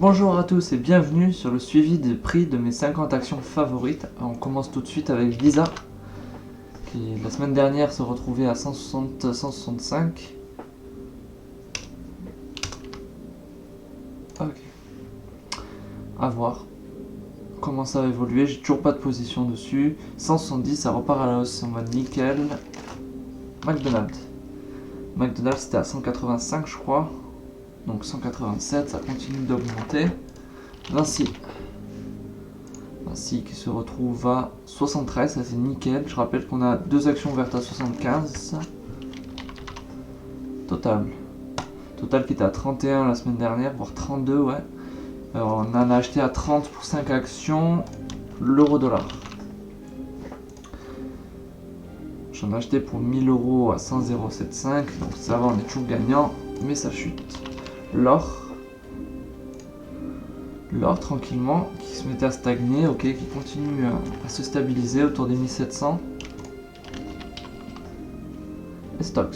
Bonjour à tous et bienvenue sur le suivi des prix de mes 50 actions favorites. On commence tout de suite avec Visa, qui la semaine dernière se retrouvait à 165. Ok. À voir comment ça va évoluer, j'ai toujours pas de position dessus. 170, ça repart à la hausse en mode nickel. McDonald's c'était à 185 je crois. Donc 187, ça continue d'augmenter. Vinci qui se retrouve à 73, ça c'est nickel. Je rappelle qu'on a deux actions ouvertes à 75. Total qui était à 31 la semaine dernière, voire 32, ouais. Alors, on en a acheté à 30 pour 5 actions. L'euro-dollar. J'en ai acheté pour 1000 euros à 100,075, donc ça va, on est toujours gagnant, mais ça chute. L'or tranquillement, qui se mettait à stagner, ok, qui continue à se stabiliser autour des 1700. Et stocks,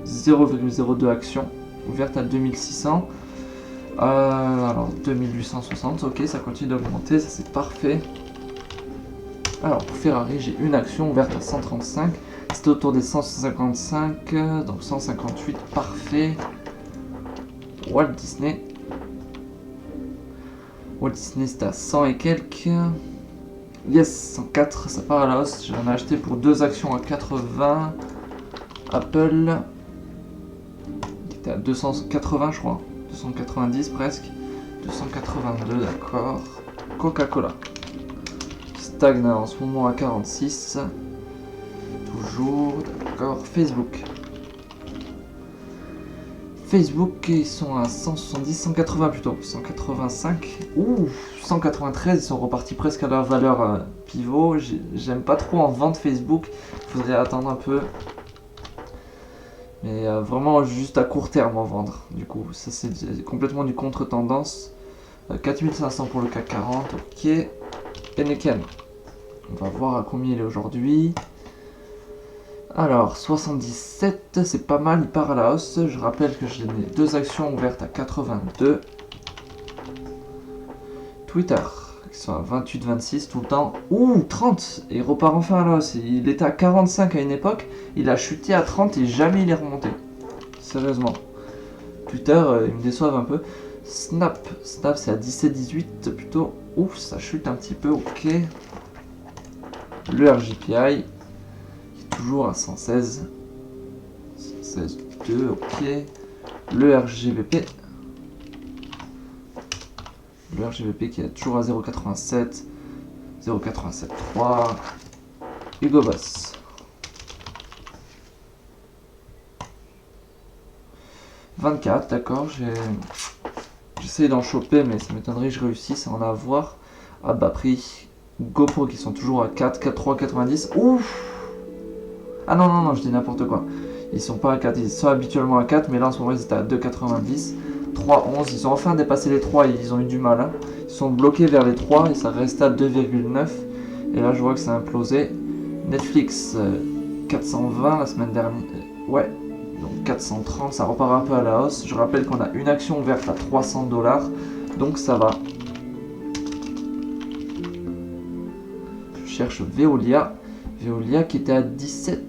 0,02 actions, ouverte à 2600. Alors 2860, ok, ça continue d'augmenter, ça c'est parfait. Alors pour Ferrari, j'ai une action ouverte à 135, c'était autour des 155, donc 158, parfait. Walt Disney c'était à 100 et quelques. Yes, 104, ça part à la hausse. J'en ai acheté pour deux actions à 80. Apple, qui était à 280 je crois. 290 presque. 282, d'accord. Coca-Cola, qui stagne en ce moment à 46. Toujours, d'accord. Facebook, ils sont à 170, 180 plutôt, 185, ouh, 193, ils sont repartis presque à leur valeur pivot. J'aime pas trop en vente Facebook, il faudrait attendre un peu. Mais vraiment juste à court terme en vendre, du coup, ça c'est complètement du contre-tendance. 4500 pour le CAC 40, ok. Heineken, on va voir à combien il est aujourd'hui. Alors, 77, c'est pas mal, il part à la hausse. Je rappelle que j'ai deux actions ouvertes à 82. Twitter, qui sont à 28, 26 tout le temps. Ouh, 30, et il repart enfin à la hausse. Il était à 45 à une époque, il a chuté à 30 et jamais il est remonté. Sérieusement. Twitter, ils me déçoivent un peu. Snap, c'est à 17, 18 plutôt. Ouf, ça chute un petit peu, ok. Le RJPI, toujours à 116, 116,2, ok. Le RGBP qui est toujours à 0,87, 0,87,3. Hugo Boss, « 24, d'accord, j'essaie d'en choper, mais ça m'étonnerait que je réussisse à en avoir à bas prix. GoPro qui sont toujours à 4, 4,3, 90, ouf. Ah non, je dis n'importe quoi. Ils sont pas à 4, ils sont habituellement à 4, mais là en ce moment ils étaient à 2,90. 3,11, ils ont enfin dépassé les 3, ils ont eu du mal. Hein. Ils sont bloqués vers les 3 et ça reste à 2,9. Et là je vois que ça a implosé. Netflix, 420 la semaine dernière. Ouais, donc 430, ça repart un peu à la hausse. Je rappelle qu'on a une action ouverte à 300 $, donc ça va. Je cherche Veolia qui était à 17.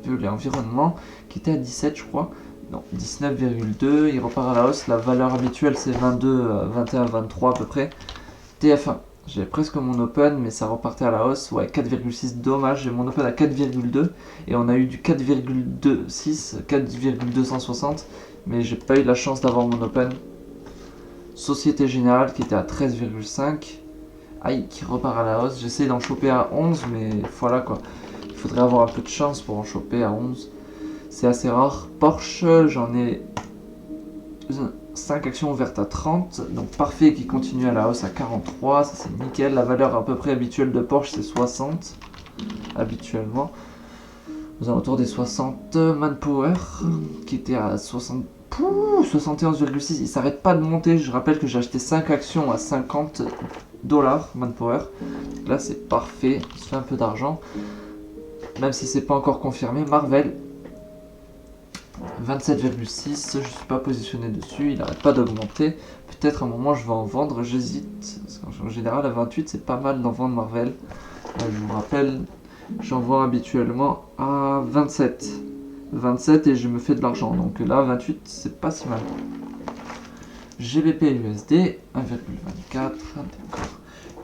Veolia Environnement qui était à 17 je crois. Non, 19,2, il repart à la hausse. La valeur habituelle c'est 22, 21, 23 à peu près. TF1, j'ai presque mon open mais ça repartait à la hausse. Ouais, 4,6, dommage, j'ai mon open à 4,2 et on a eu du 4,26, 4,260 mais j'ai pas eu la chance d'avoir mon open. Société Générale qui était à 13,5. Aïe, qui repart à la hausse. J'essaie d'en choper à 11, mais voilà quoi. Il faudrait avoir un peu de chance pour en choper à 11. C'est assez rare. Porsche, j'en ai 5 actions ouvertes à 30. Donc parfait, qui continue à la hausse à 43. Ça c'est nickel. La valeur à peu près habituelle de Porsche c'est 60. Habituellement. Aux alentours des 60. Manpower, qui était à 60. 71,6, il s'arrête pas de monter. Je rappelle que j'ai acheté 5 actions à 50 $, Manpower. Là c'est parfait, il se fait un peu d'argent. Même si c'est pas encore confirmé. Marvel, 27,6, je suis pas positionné dessus, il n'arrête pas d'augmenter. Peut-être à un moment je vais en vendre, j'hésite. Parce qu'en général à 28 c'est pas mal d'en vendre Marvel. Je vous rappelle, j'en vends habituellement à 27. 27 et je me fais de l'argent. Donc là 28 c'est pas si mal. GBP USD 1,24, d'accord.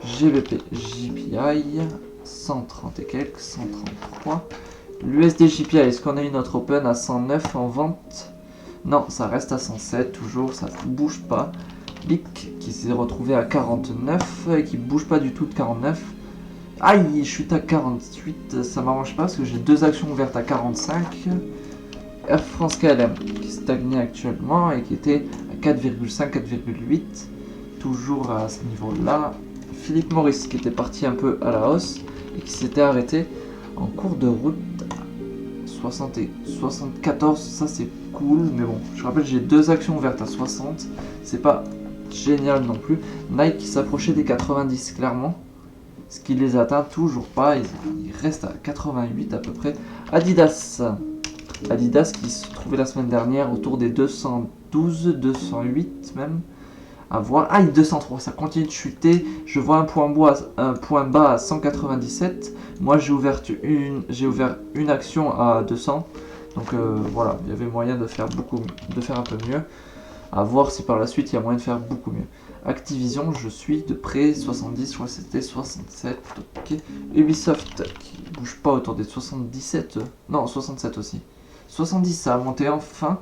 GBP JPI 130 et quelques, 133. L'USD JPI, est-ce qu'on a eu notre open à 109 en vente? Non, ça reste à 107 toujours, ça ne bouge pas. BIC qui s'est retrouvé à 49 et qui bouge pas du tout de 49. Aïe, je suis à 48, ça m'arrange pas parce que j'ai deux actions ouvertes à 45. Air France KLM qui stagnait actuellement et qui était à 4,5, 4,8. Toujours à ce niveau-là. Philippe Maurice qui était parti un peu à la hausse et qui s'était arrêté en cours de route. 60 et 74, ça c'est cool, mais bon, je rappelle j'ai deux actions ouvertes à 60, c'est pas génial non plus. Nike qui s'approchait des 90 clairement, ce qui les atteint toujours pas, il reste à 88 à peu près. Adidas qui se trouvait la semaine dernière autour des 212, 208 même. À voir. Ah, 203, ça continue de chuter. Je vois un point bas à 197. Moi, j'ai ouvert une action à 200. Donc voilà, il y avait moyen de faire un peu mieux. À voir si par la suite il y a moyen de faire beaucoup mieux. Activision, je suis de près 70, je crois que c'était 67. Ok. Ubisoft qui bouge pas autour des 77. Non, 67 aussi. 70, ça a monté enfin.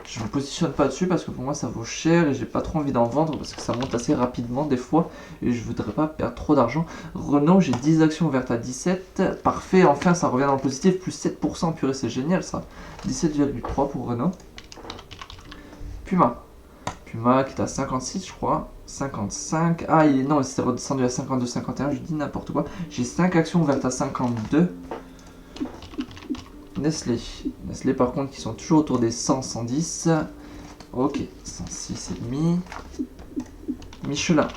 Je ne me positionne pas dessus parce que pour moi ça vaut cher et j'ai pas trop envie d'en vendre parce que ça monte assez rapidement des fois et je voudrais pas perdre trop d'argent. Renault, j'ai 10 actions ouvertes à 17. Parfait, enfin ça revient dans le positif, plus 7%, purée c'est génial ça. 17,3 pour Renault. Puma qui est à 56 je crois. 55. Ah non, il s'est redescendu à 52, 51, je dis n'importe quoi. J'ai 5 actions ouvertes à 52. Nestlé par contre qui sont toujours autour des 100, 110. Ok, 106 et demi. Michelin,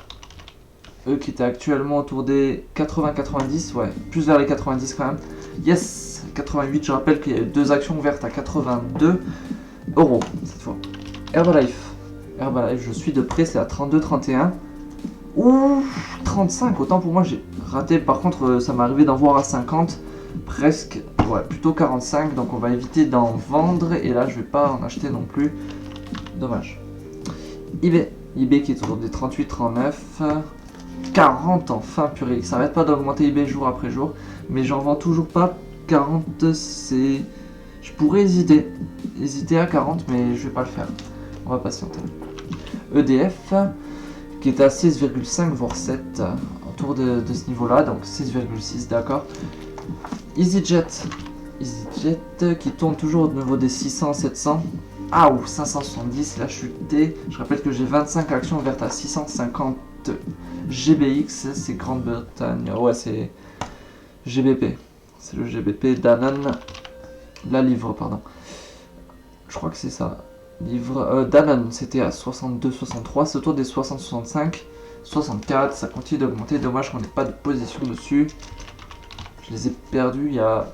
eux qui étaient actuellement autour des 80, 90, ouais, plus vers les 90 quand même. Yes, 88, je rappelle qu'il y a eu deux actions ouvertes à 82 euros cette fois. Herbalife, je suis de près, c'est à 32, 31. Ouh, 35, autant pour moi j'ai raté. Par contre, ça m'est arrivé d'en voir à 50, presque. Ouais, plutôt 45, donc on va éviter d'en vendre et là je vais pas en acheter non plus. Dommage. eBay qui est autour des 38, 39, 40 enfin, purée, ça n'arrête pas d'augmenter eBay jour après jour, mais j'en vends toujours pas. 40 c'est... Je pourrais hésiter à 40 mais je vais pas le faire. On va patienter. EDF qui est à 6,5 voire 7 autour de ce niveau là, donc 6,6 d'accord. EasyJet qui tourne toujours au niveau des 600, 700. Ah ou 570, il a chuté. Je rappelle que j'ai 25 actions ouvertes à 650 GBX, c'est Grande-Bretagne. Ouais, c'est GBP. C'est le GBP Danone. La livre, pardon. Je crois que c'est ça. Livre Danone, c'était à 62, 63. C'est autour des 60, 65, 64. Ça continue d'augmenter. Dommage qu'on n'ait pas de position dessus. Je les ai perdus il y a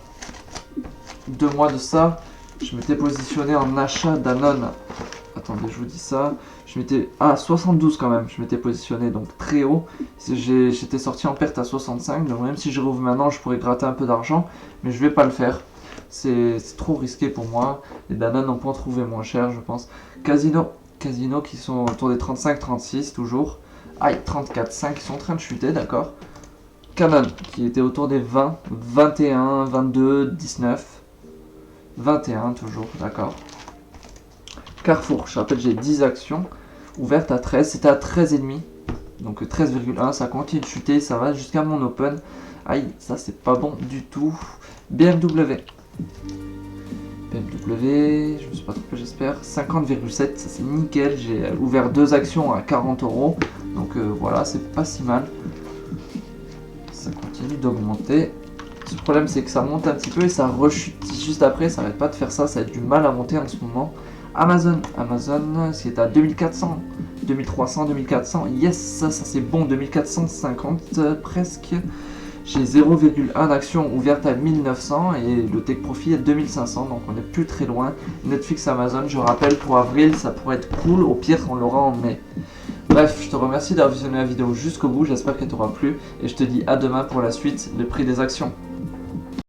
2 mois de ça. Je m'étais positionné en achat Danone. Attendez, je vous dis ça. Je m'étais... Ah, 72 quand même. Je m'étais positionné donc très haut. J'étais sorti en perte à 65. Donc même si je rouvre maintenant, je pourrais gratter un peu d'argent. Mais je vais pas le faire. C'est trop risqué pour moi. Les Danone, on peut en trouver moins cher, je pense. Casino qui sont autour des 35, 36 toujours. Aïe, 34, 5 qui sont en train de chuter, d'accord. Canon qui était autour des 20, 21, 22, 19, 21 toujours, d'accord. Carrefour, je rappelle j'ai 10 actions ouvertes à 13, c'était à 13,5, donc 13,1, ça continue de chuter, ça va jusqu'à mon open. Aïe, ça c'est pas bon du tout. BMW, je me suis pas trompé j'espère, 50,7, ça c'est nickel, j'ai ouvert 2 actions à 40 euros, donc voilà, c'est pas si mal. Ça continue d'augmenter. Le problème c'est que ça monte un petit peu et ça rechute juste après, ça n'arrête pas de faire ça, ça a du mal à monter en ce moment. Amazon, c'est à 2400, 2300, 2400, yes, ça c'est bon, 2450 presque. J'ai 0,1 actions ouvertes à 1900 et le take profit à 2500, donc on n'est plus très loin. Netflix, Amazon, je rappelle, pour avril, ça pourrait être cool, au pire on l'aura en mai. Bref, je te remercie d'avoir visionné la vidéo jusqu'au bout, j'espère qu'elle t'aura plu et je te dis à demain pour la suite, le prix des actions.